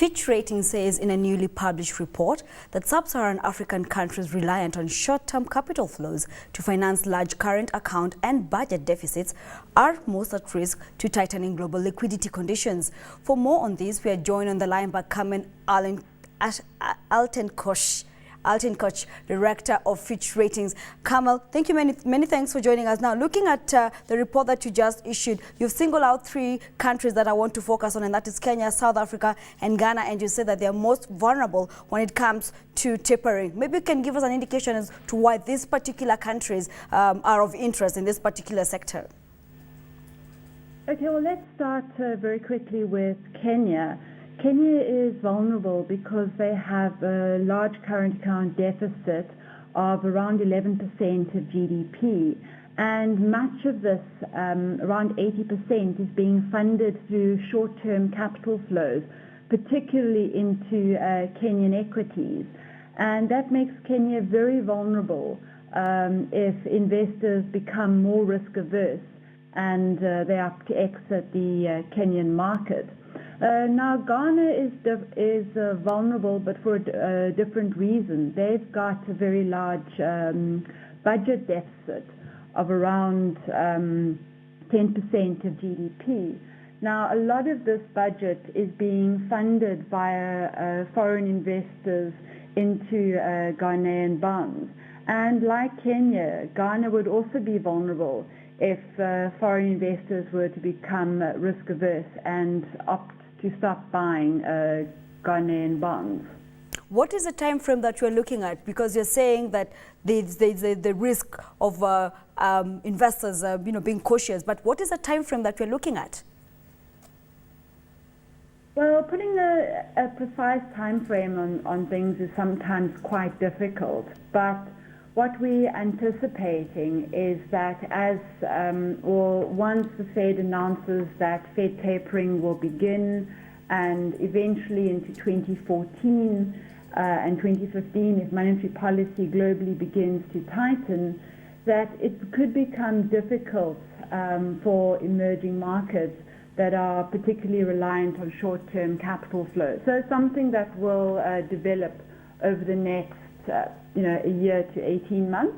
Fitch Ratings says in a newly published report that Sub-Saharan African countries reliant on short-term capital flows to finance large current account and budget deficits are most at risk to tightening global liquidity conditions. For more on this, we are joined on the line by Carmen Altenkoch, Director of Fitch Ratings. Kamal, thank you, many thanks for joining us. Now, looking at the report that you just issued, you've singled out 3 countries that I want to focus on, and that is Kenya, South Africa, and Ghana, and you said that they are most vulnerable when it comes to tapering. Maybe you can give us an indication as to why these particular countries are of interest in this particular sector. Okay, well, let's start very quickly with Kenya. Kenya is vulnerable because they have a large current account deficit of around 11% of GDP, and much of this, around 80%, is being funded through short-term capital flows, particularly into Kenyan equities. And that makes Kenya very vulnerable if investors become more risk-averse and they opt to exit the Kenyan market. Now, Ghana is vulnerable, but for a different reason. They've got a very large budget deficit of around 10% of GDP. Now, a lot of this budget is being funded via foreign investors into Ghanaian bonds. And like Kenya, Ghana would also be vulnerable if foreign investors were to become risk-averse and opt to stop buying Ghanaian bonds. What is the time frame that you're looking at? Because you're saying that there's the risk of investors being cautious, but what is the time frame that you're looking at? Well, putting a precise time frame on things is sometimes quite difficult, but what we're anticipating is that once the Fed announces that Fed tapering will begin, and eventually into 2014 and 2015, if monetary policy globally begins to tighten, that it could become difficult for emerging markets that are particularly reliant on short-term capital flows. So something that will develop over the next a year to 18 months.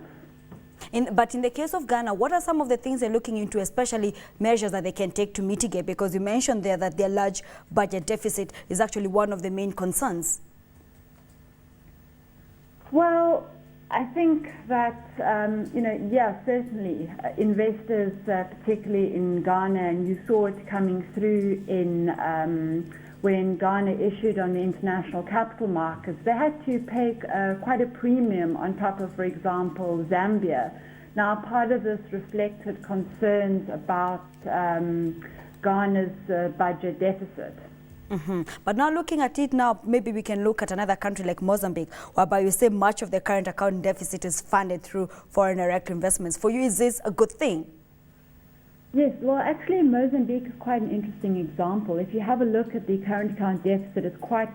But in the case of Ghana, what are some of the things they're looking into, especially measures that they can take to mitigate? Because you mentioned there that their large budget deficit is actually one of the main concerns. Well, I think that, certainly investors, particularly in Ghana, and you saw it coming through when Ghana issued on the international capital markets, they had to pay quite a premium on top of, for example, Zambia. Now, part of this reflected concerns about Ghana's budget deficit. But now looking at it now, maybe we can look at another country like Mozambique, whereby you say much of the current account deficit is funded through foreign direct investments. For you, is this a good thing? Yes, well, actually, Mozambique is quite an interesting example. If you have a look at the current account deficit, it's quite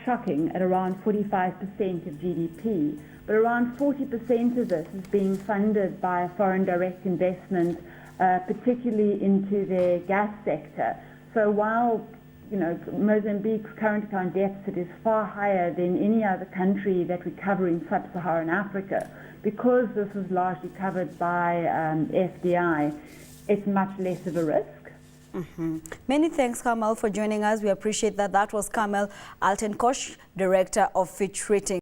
shocking at around 45% of GDP. But around 40% of this is being funded by foreign direct investment, particularly into the gas sector. So while Mozambique's current account deficit is far higher than any other country that we cover in Sub-Saharan Africa, because this is largely covered by FDI, it's much less of a risk. Many thanks, Carmel, for joining us. We appreciate that. That was Carmel Altenkoch, Director of Fitch Ratings.